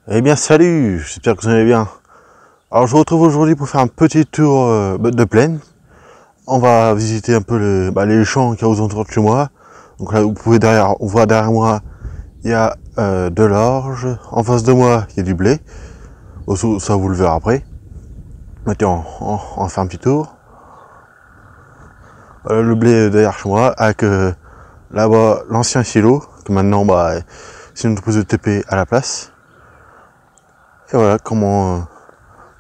Eh bien salut, j'espère que vous allez bien. Alors je vous retrouve aujourd'hui pour faire un petit tour de plaine. On va visiter un peu les champs qu'il y a aux alentours de chez moi. Donc là vous pouvez on voit derrière moi, il y a de l'orge. En face de moi, il y a du blé. Ça vous le verrez après. Maintenant, on va faire un petit tour. Le blé derrière chez moi, avec là-bas l'ancien silo, que maintenant c'est une entreprise de TP à la place. Et voilà comment...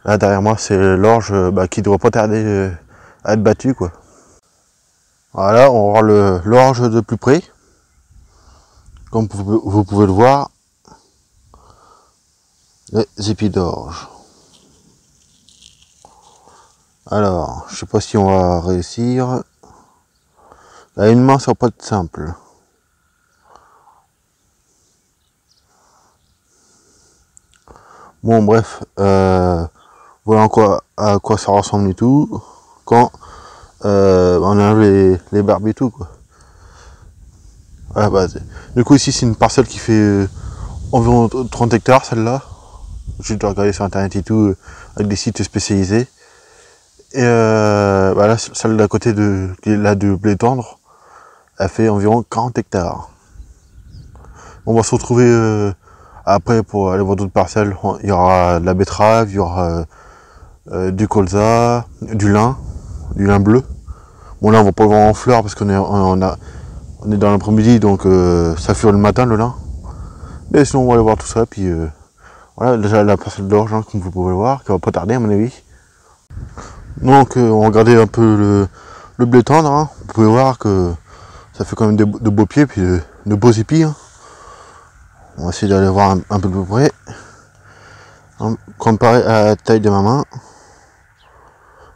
là derrière moi c'est l'orge qui doit pas tarder à être battue quoi. Voilà, on va voir l'orge de plus près. Comme vous pouvez le voir, les épis d'orge. Alors, je sais pas si on va réussir. Là, une main ça va pas être simple. Bon bref, voilà à quoi ça ressemble et tout. Quand on a les barbes et tout quoi. Voilà, du coup ici c'est une parcelle qui fait environ 30 hectares celle-là. J'ai dû regarder sur internet et tout, avec des sites spécialisés. Et là, celle d'à côté qui est là de blé tendre, elle fait environ 40 hectares. On va se retrouver après pour aller voir d'autres parcelles. Il y aura de la betterave, il y aura du colza, du lin bleu. Bon là on va pas le voir en fleurs parce qu'on est dans l'après-midi, donc ça fleurit le matin le lin. Mais sinon on va aller voir tout ça, puis voilà, déjà la parcelle d'orge, comme vous pouvez le voir, qui va pas tarder à mon avis. Donc on regardait un peu le blé tendre, vous pouvez voir que ça fait quand même de beaux pieds, puis de beaux épis. On va essayer d'aller voir un peu plus près. Comparé à la taille de ma main,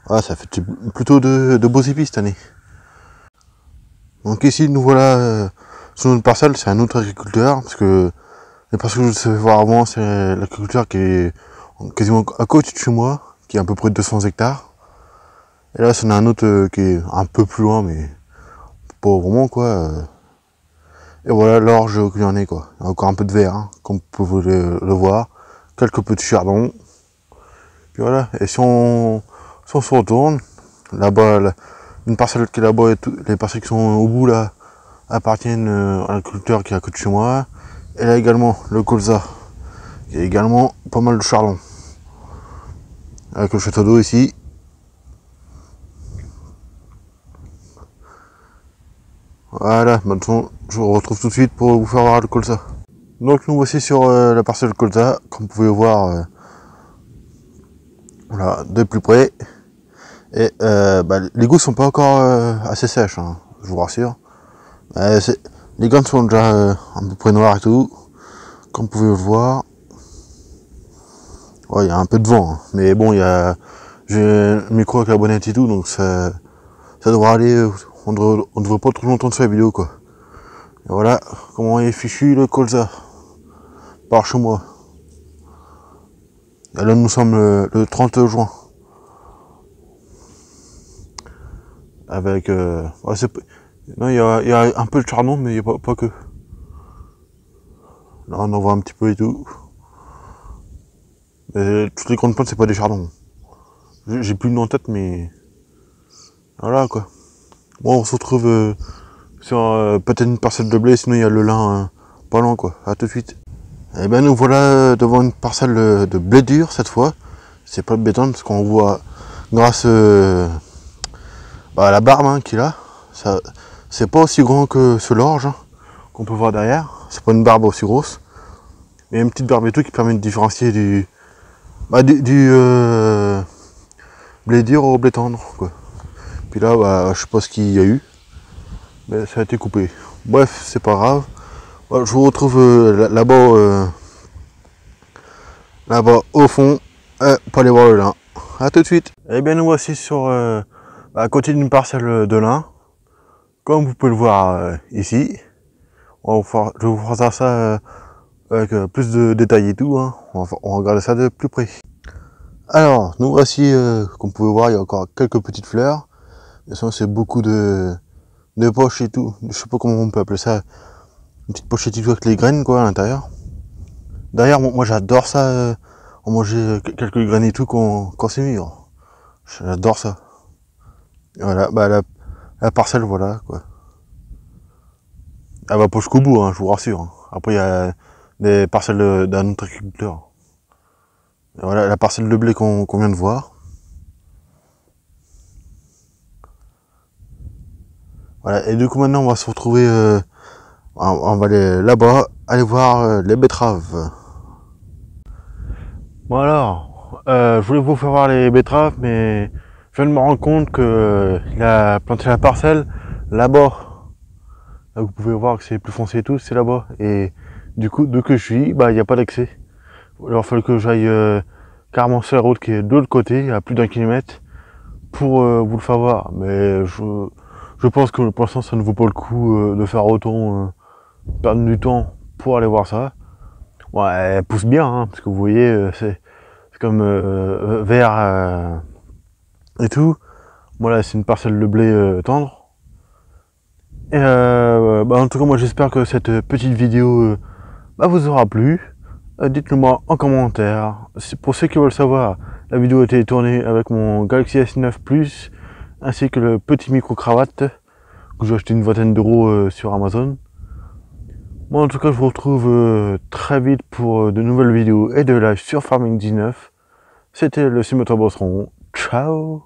ça fait plutôt de beaux épis cette année. Donc ici nous voilà sur notre parcelle, c'est un autre agriculteur, parce que les parcelles que je savais voir avant, c'est l'agriculteur qui est quasiment à côté de chez moi, qui est à peu près de 200 hectares. Et là, c'en a un autre qui est un peu plus loin, mais pas vraiment quoi. Et voilà l'orge qu'il y en est quoi. Il y a encore un peu de vert, comme vous pouvez le voir. Quelques petits chardons. Puis voilà. Et si on se retourne, là-bas, une parcelle qui est là-bas et les parcelles qui sont au bout là appartiennent à l'agriculteur qui est à côté de chez moi. Et là également le colza. Il y a également pas mal de chardons. Avec le château d'eau ici. Voilà, maintenant je vous retrouve tout de suite pour vous faire voir le colza. Donc nous voici sur la parcelle colza, comme vous pouvez voir voilà, de plus près. Et les gousses sont pas encore assez sèches, je vous rassure. Les graines sont déjà à peu près noires et tout, comme vous pouvez le voir. Ouais, il y a un peu de vent, mais bon, j'ai un micro avec la bonnette et tout, donc ça devrait aller. On devrait pas trop longtemps sur la vidéo quoi. Et voilà comment est fichu le colza par chez moi. Et là nous sommes le 30 juin. Avec non, il y a un peu de chardon, mais il n'y a pas que. Là on en voit un petit peu et tout. Mais toutes les grandes plantes c'est pas des chardons. J'ai plus le nom en tête, mais voilà quoi. Bon, on se retrouve sur peut-être une parcelle de blé, sinon il y a le lin pas loin quoi. À tout de suite. Et ben nous voilà devant une parcelle de blé dur cette fois. C'est pas de béton parce qu'on voit grâce à la barbe qu'il a. Ça, c'est pas aussi grand que ce l'orge qu'on peut voir derrière. C'est pas une barbe aussi grosse. Mais il y a une petite barbe et tout qui permet de différencier du blé dur au blé tendre quoi. Puis là je sais pas ce qu'il y a eu, mais ça a été coupé. Bref, c'est pas grave. Je vous retrouve là-bas au fond pour aller voir le lin. A tout de suite. Et bien nous voici sur à côté d'une parcelle de lin. Comme vous pouvez le voir ici. Je vais vous faire ça avec plus de détails et tout. On va regarder ça de plus près. Alors, nous voici, comme vous pouvez voir, il y a encore quelques petites fleurs. Mais sinon, c'est beaucoup de poches et tout. Je sais pas comment on peut appeler ça. Une petite pochette et tout avec les graines quoi à l'intérieur. D'ailleurs, moi j'adore ça, on mangeait quelques graines et tout quand c'est mûr. J'adore ça. Voilà, bah la parcelle, voilà, quoi. Elle va pas jusqu'au bout, hein, je vous rassure. Hein. Après, il y a des parcelles d'un autre agriculteur. Et voilà, la parcelle de blé qu'on vient de voir. Voilà, et du coup, maintenant, on va se retrouver, on va aller là-bas, aller voir les betteraves. Bon alors, je voulais vous faire voir les betteraves, mais je viens de me rendre compte que il a planté la parcelle là-bas. Là, vous pouvez voir que c'est plus foncé et tout, c'est là-bas. Et du coup, d'où que je suis, bah, il n'y a pas d'accès. Alors, il fallait que j'aille carrément sur la route qui est de l'autre côté, à plus d'1 kilomètre, pour vous le faire voir. Mais je pense que pour l'instant, ça ne vaut pas le coup de faire autant, perdre du temps pour aller voir ça. Ouais, elle pousse bien, hein, parce que vous voyez, c'est comme vert et tout. Voilà, c'est une parcelle de blé tendre. Et bah, en tout cas, moi j'espère que cette petite vidéo bah, vous aura plu. Dites-le moi en commentaire. Pour ceux qui veulent savoir, la vidéo a été tournée avec mon Galaxy S9 Plus ainsi que le petit micro-cravate que j'ai acheté une vingtaine d'euros sur Amazon. Moi en tout cas, je vous retrouve très vite pour de nouvelles vidéos et de live sur Farming 19. C'était le Simon Bosseron. Ciao!